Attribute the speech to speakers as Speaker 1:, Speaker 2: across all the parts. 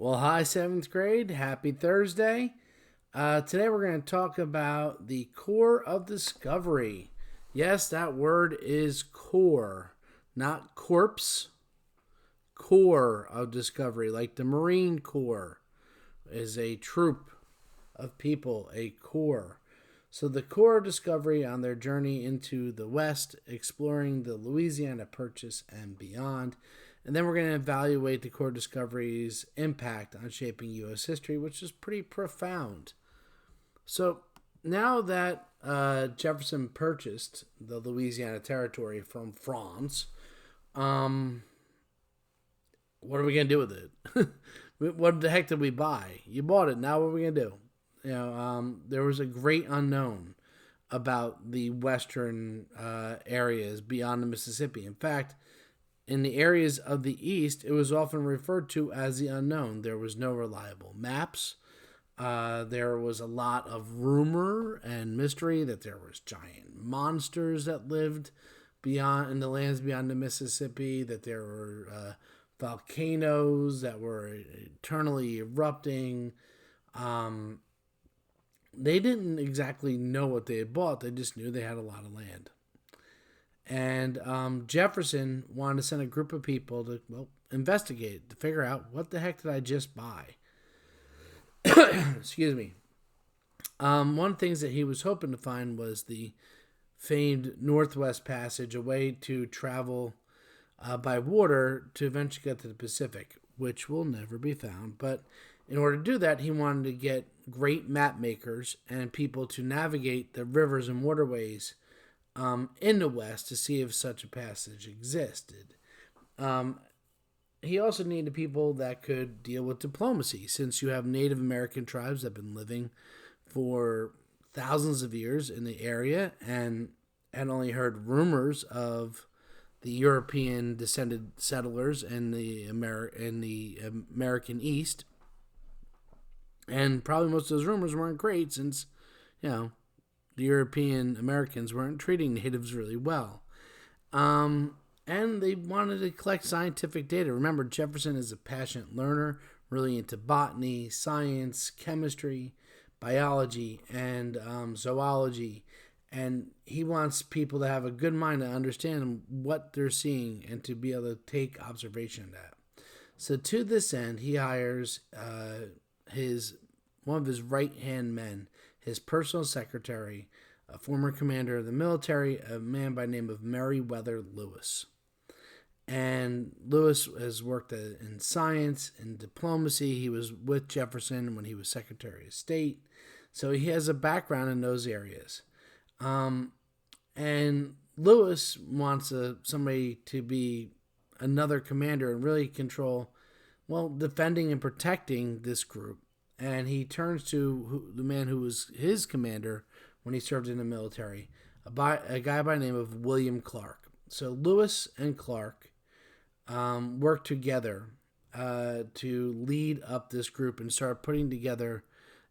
Speaker 1: Well, hi, seventh grade. Happy Thursday. Today we're going to talk about the core of discovery. Yes, that word is core, not corpse. Core of discovery, like the Marine Corps is a troop of people, a corps. So the core of discovery on their journey into the West, exploring the Louisiana Purchase and beyond. And then we're going to evaluate the core discovery's impact on shaping U.S. history, which is pretty profound. So now that Jefferson purchased the Louisiana Territory from France, um, what are we going to do with it? What the heck did we buy? You bought it. Now what are we going to do? There was a great unknown about the western areas beyond the Mississippi. In fact, in the areas of the East, it was often referred to as the unknown. There was no reliable maps. There was a lot of rumor and mystery that there was giant monsters that lived beyond in the lands beyond the Mississippi. That there were volcanoes that were eternally erupting. They didn't exactly know what they had bought. They just knew they had a lot of land. And Jefferson wanted to send a group of people to, investigate, to figure out what the heck did I just buy. Excuse me. One of the things that he was hoping to find was the famed Northwest Passage, a way to travel by water to eventually get to the Pacific, which will never be found. But in order to do that, he wanted to get great map makers and people to navigate the rivers and waterways in the West to see if such a passage existed. He also needed people that could deal with diplomacy, since you have Native American tribes that have been living for thousands of years in the area and had only heard rumors of the European descended settlers in the American East. And probably most of those rumors weren't great, since, the European Americans weren't treating natives really well. And they wanted to collect scientific data. Remember, Jefferson is a passionate learner, really into botany, science, chemistry, biology, and zoology. And he wants people to have a good mind to understand what they're seeing and to be able to take observation of that. So to this end, he hires one of his right-hand men, his personal secretary, a former commander of the military, a man by the name of Meriwether Lewis. And Lewis has worked in science and diplomacy. He was with Jefferson when he was Secretary of State. So he has a background in those areas. And Lewis wants somebody to be another commander and really control, defending and protecting this group. And he turns to the man who was his commander when he served in the military, a guy by the name of William Clark. So Lewis and Clark worked together to lead up this group and start putting together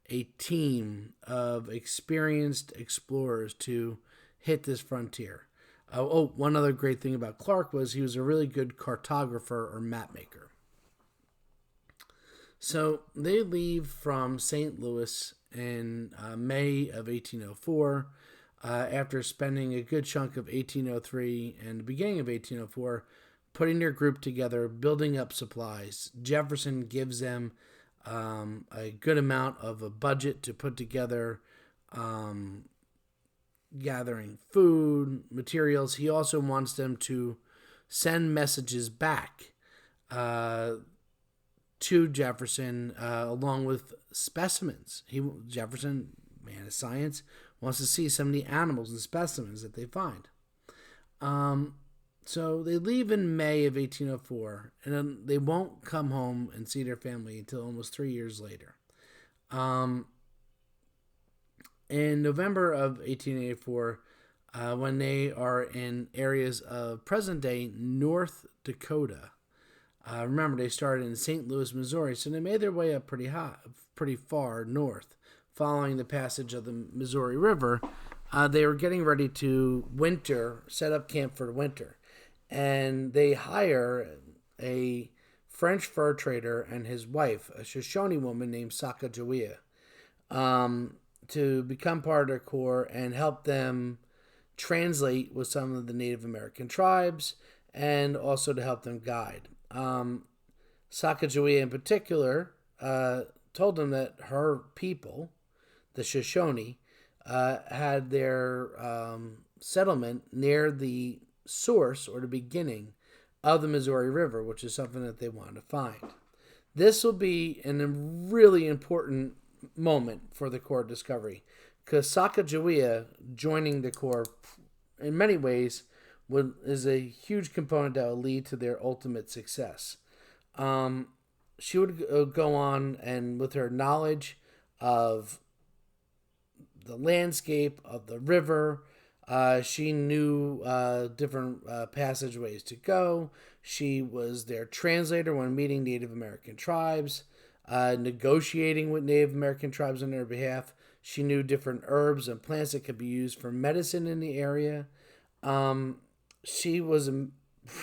Speaker 1: a team of experienced explorers to hit this frontier. One other great thing about Clark was he was a really good cartographer or map maker. So they leave from St. Louis in May of 1804, after spending a good chunk of 1803 and the beginning of 1804 putting their group together, building up supplies. Jefferson gives them a good amount of a budget to put together, gathering food, materials. He also wants them to send messages back to Jefferson, along with specimens. Jefferson, man of science, wants to see some of the animals and specimens that they find. So they leave in May of 1804, and then they won't come home and see their family until almost 3 years later. In November of 1884, when they are in areas of present-day North Dakota. Remember, they started in St. Louis, Missouri, so they made their way up pretty far north, following the passage of the Missouri River. They were getting ready to set up camp for the winter, and they hire a French fur trader and his wife, a Shoshone woman named Sacagawea, to become part of their corps and help them translate with some of the Native American tribes and also to help them guide. Sacagawea in particular told them that her people, the Shoshone, had their settlement near the source or the beginning of the Missouri River, which is something that they wanted to find. This will be a really important moment for the Corps discovery because Sacagawea joining the Corps in many ways is a huge component that will lead to their ultimate success. She would go on and with her knowledge of the landscape of the river, she knew different passageways to go. She was their translator when meeting Native American tribes, negotiating with Native American tribes on their behalf. She knew different herbs and plants that could be used for medicine in the area. She was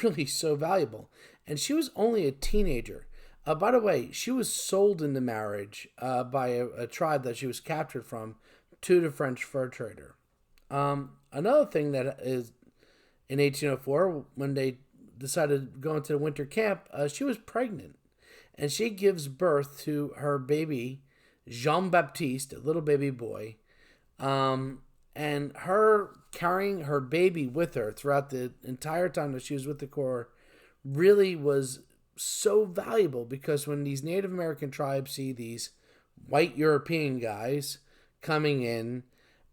Speaker 1: really so valuable. And she was only a teenager. By the way, she was sold into marriage by a tribe that she was captured from to the French fur trader. Another thing that is in 1804, when they decided to go into the winter camp, she was pregnant. And she gives birth to her baby, Jean-Baptiste, a little baby boy. And her carrying her baby with her throughout the entire time that she was with the Corps really was so valuable because when these Native American tribes see these white European guys coming in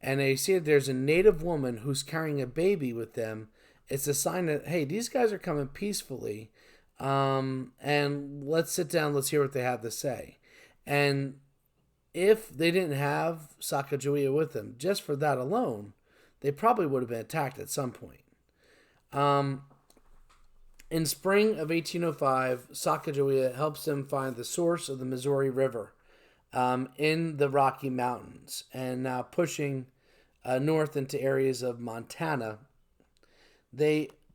Speaker 1: and they see that there's a Native woman who's carrying a baby with them, it's a sign that, hey, these guys are coming peacefully, and let's sit down, let's hear what they have to say. And if they didn't have Sacagawea with them, just for that alone, they probably would have been attacked at some point. In spring of 1805, Sacagawea helps them find the source of the Missouri River in the Rocky Mountains, and now pushing north into areas of Montana. They